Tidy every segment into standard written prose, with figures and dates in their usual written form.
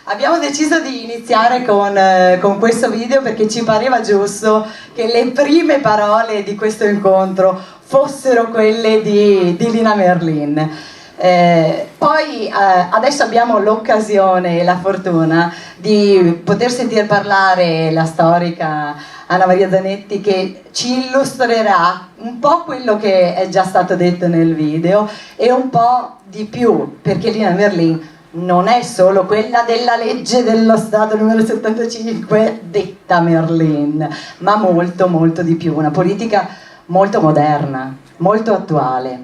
Abbiamo deciso di iniziare con questo video perché ci pareva giusto che le prime parole di questo incontro fossero quelle di Lina Merlin. Poi adesso abbiamo l'occasione e la fortuna di poter sentire parlare la storica Anna Maria Zanetti, che ci illustrerà un po' quello che è già stato detto nel video e un po' di più, perché Lina Merlin non è solo quella della legge dello Stato numero 75 detta Merlin, ma molto molto di più, una politica molto moderna, molto attuale.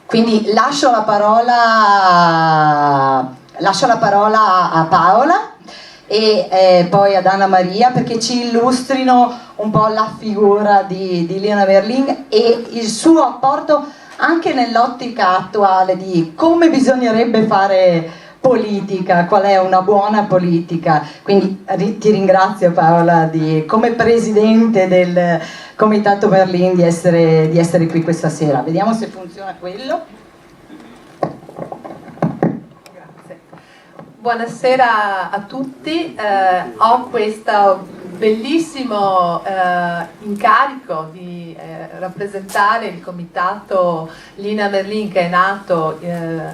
Quindi lascio la parola a Paola e poi ad Anna Maria perché ci illustrino un po' la figura di Lina Merlin e il suo apporto anche nell'ottica attuale di come bisognerebbe fare politica, qual è una buona politica. Quindi ti ringrazio Paola come presidente del Comitato Merlin di essere qui questa sera. Vediamo se funziona quello. Grazie. Buonasera a tutti, ho questo bellissimo incarico di rappresentare il comitato Lina Merlin che è nato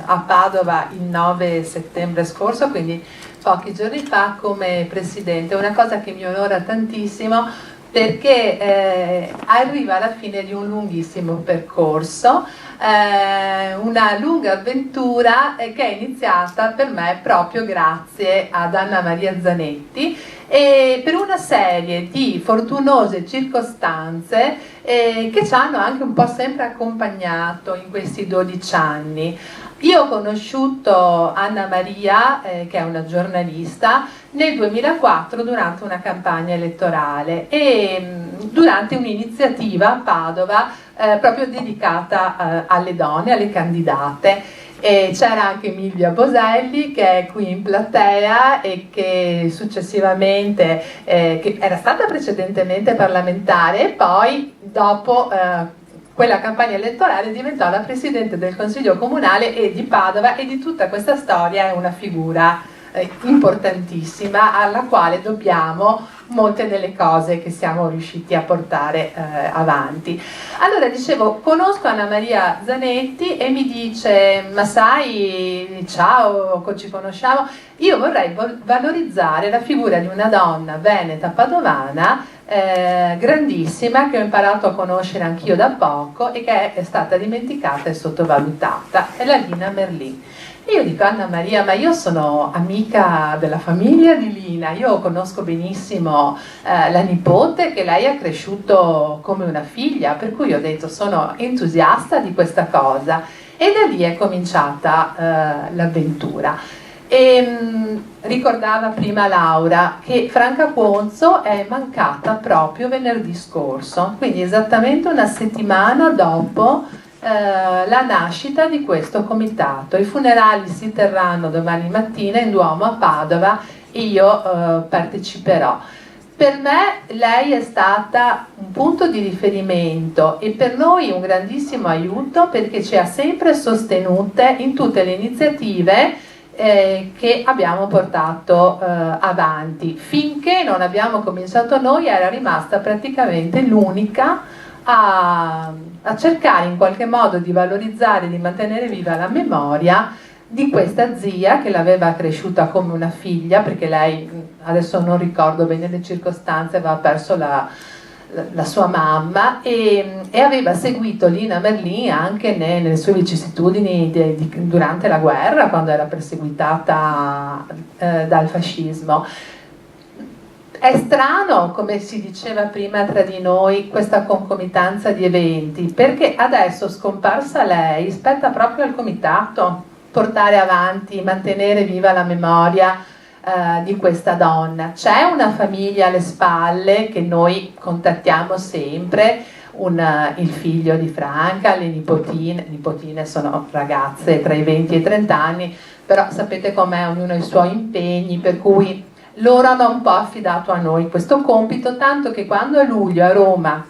a Padova il 9 settembre scorso, quindi pochi giorni fa, come presidente. È una cosa che mi onora tantissimo perché arriva alla fine di un lunghissimo percorso, una lunga avventura che è iniziata per me proprio grazie ad Anna Maria Zanetti e per una serie di fortunose circostanze che ci hanno anche un po' sempre accompagnato in questi 12 anni. Io ho conosciuto Anna Maria, che è una giornalista, nel 2004 durante una campagna elettorale e durante un'iniziativa a Padova proprio dedicata alle donne, alle candidate. C'era anche Milvia Boselli che è qui in platea e che successivamente, che era stata precedentemente parlamentare e poi dopo quella campagna elettorale diventò la Presidente del Consiglio Comunale e di Padova, e di tutta questa storia è una figura importantissima alla quale dobbiamo molte delle cose che siamo riusciti a portare avanti. Allora dicevo, conosco Anna Maria Zanetti e mi dice: ma sai, ciao, ci conosciamo. Io vorrei valorizzare la figura di una donna veneta padovana grandissima, che ho imparato a conoscere anch'io da poco e che è stata dimenticata e sottovalutata, è la Lina Merlin. E io dico: Anna Maria, ma io sono amica della famiglia di Lina, io conosco benissimo la nipote che lei ha cresciuto come una figlia, per cui ho detto sono entusiasta di questa cosa, e da lì è cominciata l'avventura. Ricordava prima Laura che Franca Ponzo è mancata proprio venerdì scorso, quindi esattamente una settimana dopo la nascita di questo comitato. I funerali si terranno domani mattina in Duomo a Padova e io parteciperò. Per me lei è stata un punto di riferimento e per noi un grandissimo aiuto, perché ci ha sempre sostenute in tutte le iniziative che abbiamo portato avanti. Finché non abbiamo cominciato noi era rimasta praticamente l'unica a cercare in qualche modo di valorizzare, di mantenere viva la memoria di questa zia che l'aveva cresciuta come una figlia, perché lei, adesso non ricordo bene le circostanze, aveva perso la sua mamma e aveva seguito Lina Merlin anche nelle sue vicissitudini durante la guerra, quando era perseguitata dal fascismo. È strano, come si diceva prima tra di noi, questa concomitanza di eventi, perché adesso, scomparsa lei, spetta proprio al comitato portare avanti, mantenere viva la memoria di questa donna. C'è una famiglia alle spalle che noi contattiamo sempre, il figlio di Franca, le nipotine sono ragazze tra i 20 e i 30 anni, però sapete com'è, ognuno ha i suoi impegni, per cui loro hanno un po' affidato a noi questo compito, tanto che quando a luglio a Roma,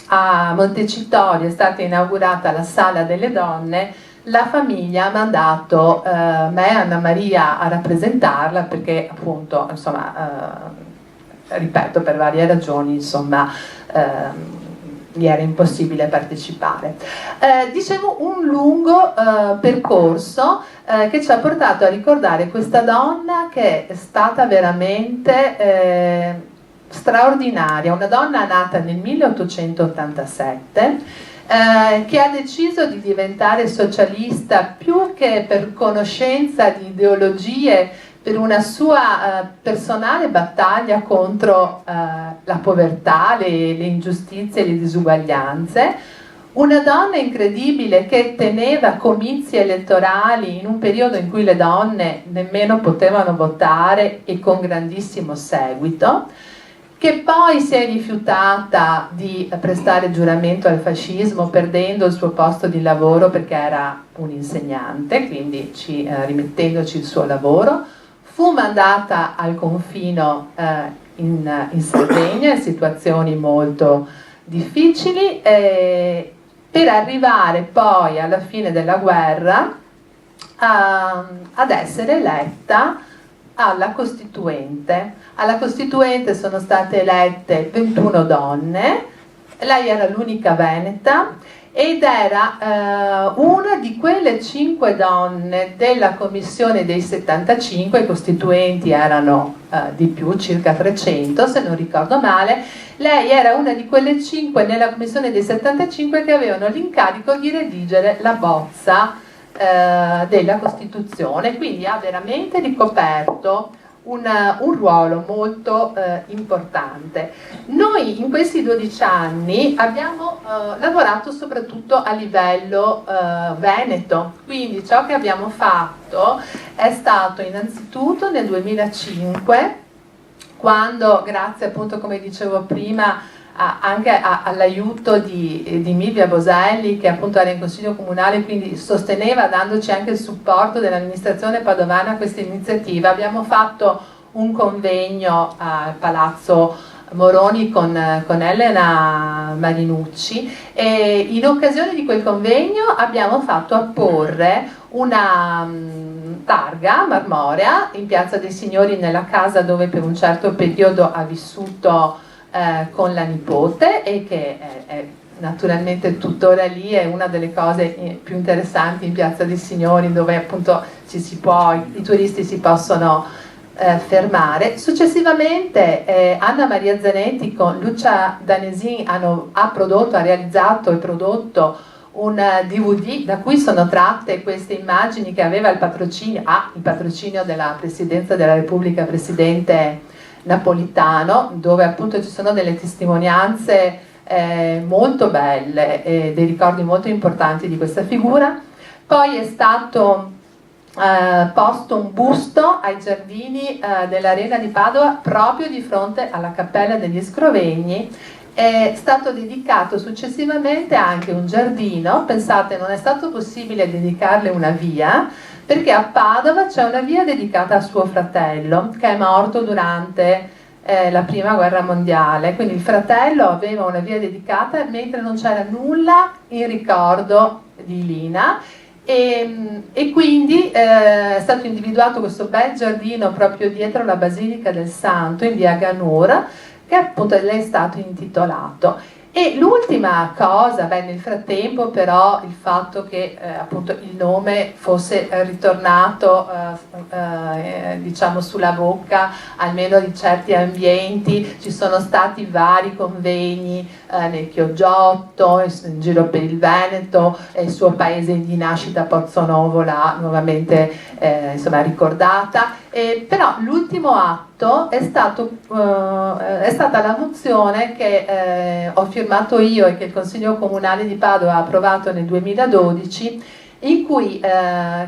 a Montecitorio, è stata inaugurata la Sala delle Donne, la famiglia ha mandato me e Anna Maria a rappresentarla perché appunto, insomma, ripeto, per varie ragioni, insomma, gli era impossibile partecipare. Dicevo, un lungo percorso che ci ha portato a ricordare questa donna che è stata veramente straordinaria, una donna nata nel 1887, che ha deciso di diventare socialista più che per conoscenza di ideologie, per una sua personale battaglia contro la povertà, le ingiustizie e le disuguaglianze. Una donna incredibile che teneva comizi elettorali in un periodo in cui le donne nemmeno potevano votare e con grandissimo seguito, che poi si è rifiutata di prestare giuramento al fascismo perdendo il suo posto di lavoro perché era un insegnante, quindi rimettendoci il suo lavoro. Fu mandata al confino in Sardegna in situazioni molto difficili per arrivare poi alla fine della guerra ad essere eletta alla Costituente. Alla Costituente sono state elette 21 donne, lei era l'unica veneta ed era una di quelle 5 donne della commissione dei 75, i costituenti erano di più, circa 300 se non ricordo male. Lei era una di quelle 5 nella commissione dei 75 che avevano l'incarico di redigere la bozza della Costituzione, quindi ha veramente ricoperto un ruolo molto importante. Noi in questi 12 anni abbiamo lavorato soprattutto a livello veneto, quindi ciò che abbiamo fatto è stato innanzitutto nel 2005, quando grazie appunto, come dicevo prima, anche all'aiuto di Milvia Boselli, che appunto era in consiglio comunale, quindi sosteneva, dandoci anche il supporto dell'amministrazione padovana a questa iniziativa. Abbiamo fatto un convegno al Palazzo Moroni con Elena Marinucci e in occasione di quel convegno abbiamo fatto apporre una targa marmorea in Piazza dei Signori, nella casa dove per un certo periodo ha vissuto con la nipote e che è naturalmente tuttora lì, è una delle cose più interessanti in Piazza dei Signori, dove appunto i turisti si possono fermare. Successivamente Anna Maria Zanetti con Lucia Danesin ha realizzato e prodotto un DVD da cui sono tratte queste immagini, che aveva il patrocinio della Presidenza della Repubblica, Presidente Napolitano, dove appunto ci sono delle testimonianze molto belle e dei ricordi molto importanti di questa figura. Poi è stato posto un busto ai giardini dell'Arena di Padova proprio di fronte alla Cappella degli Scrovegni. È stato dedicato successivamente anche un giardino. Pensate, non è stato possibile dedicarle una via perché a Padova c'è una via dedicata a suo fratello che è morto durante la prima guerra mondiale, quindi il fratello aveva una via dedicata mentre non c'era nulla in ricordo di Lina e quindi è stato individuato questo bel giardino proprio dietro la Basilica del Santo in via Ganur, che appunto le è stato intitolato. E l'ultima cosa, nel frattempo però il fatto che appunto il nome fosse ritornato diciamo sulla bocca almeno di certi ambienti, ci sono stati vari convegni nel Chioggiotto, in giro per il Veneto, il suo paese di nascita Pozzonovo l'ha nuovamente insomma ricordata, però l'ultimo atto è stata la mozione che ho firmato io e che il Consiglio Comunale di Padova ha approvato nel 2012, in cui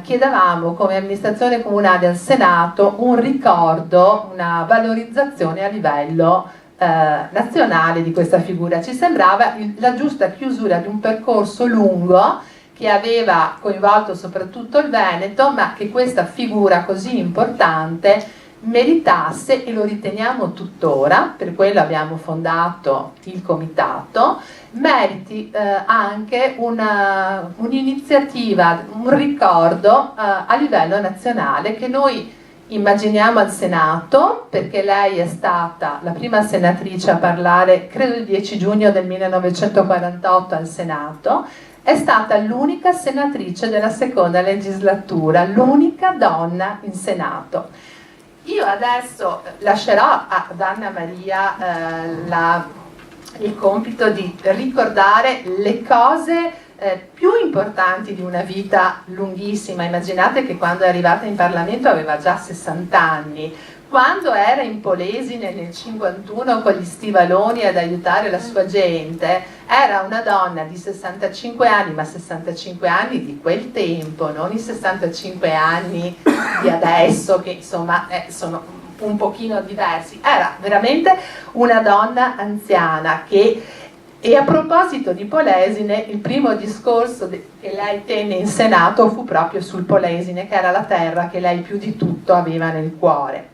chiedevamo come amministrazione comunale al Senato un ricordo, una valorizzazione a livello nazionale di questa figura. Ci sembrava la giusta chiusura di un percorso lungo che aveva coinvolto soprattutto il Veneto, ma che questa figura così importante meritasse, e lo riteniamo tuttora, per quello abbiamo fondato il comitato, meriti anche un'iniziativa, un ricordo a livello nazionale che noi immaginiamo al Senato, perché lei è stata la prima senatrice a parlare, credo il 10 giugno del 1948 al Senato, è stata l'unica senatrice della seconda legislatura, l'unica donna in Senato. Io adesso lascerò ad Anna Maria il compito di ricordare le cose più importanti di una vita lunghissima. Immaginate che quando è arrivata in Parlamento aveva già 60 anni, quando era in Polesine nel 51 con gli stivaloni ad aiutare la sua gente, era una donna di 65 anni, ma 65 anni di quel tempo, non i 65 anni di adesso, che insomma sono un pochino diversi. Era veramente una donna anziana che... E a proposito di Polesine, il primo discorso che lei tenne in Senato fu proprio sul Polesine, che era la terra che lei più di tutto aveva nel cuore.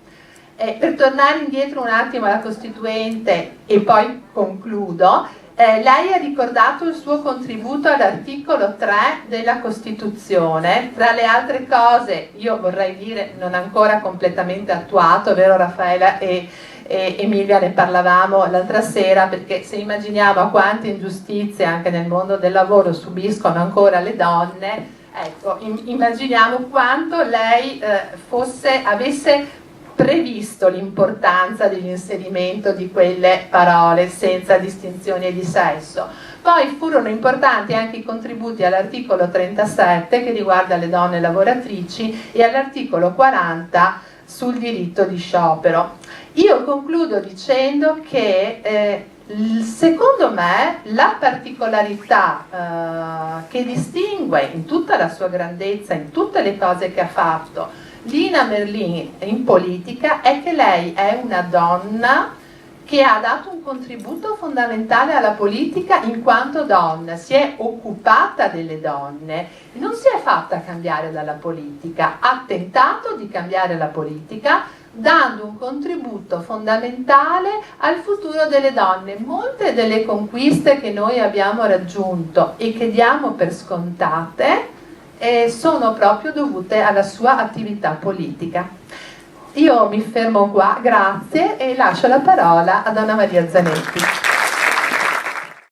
Per tornare indietro un attimo alla Costituente e poi concludo, lei ha ricordato il suo contributo all'articolo 3 della Costituzione. Tra le altre cose, io vorrei dire, non ancora completamente attuato, vero Raffaella e Emilia, ne parlavamo l'altra sera, perché se immaginiamo a quante ingiustizie anche nel mondo del lavoro subiscono ancora le donne, ecco, immaginiamo quanto lei avesse previsto l'importanza dell'inserimento di quelle parole senza distinzione di sesso. Poi furono importanti anche i contributi all'articolo 37 che riguarda le donne lavoratrici e all'articolo 40 sul diritto di sciopero. Io concludo dicendo che secondo me la particolarità che distingue in tutta la sua grandezza, in tutte le cose che ha fatto, Lina Merlin in politica, è che lei è una donna che ha dato un contributo fondamentale alla politica in quanto donna, si è occupata delle donne, non si è fatta cambiare dalla politica, ha tentato di cambiare la politica dando un contributo fondamentale al futuro delle donne. Molte delle conquiste che noi abbiamo raggiunto e che diamo per scontate sono proprio dovute alla sua attività politica. Io mi fermo qua, grazie, e lascio la parola ad Anna Maria Zanetti.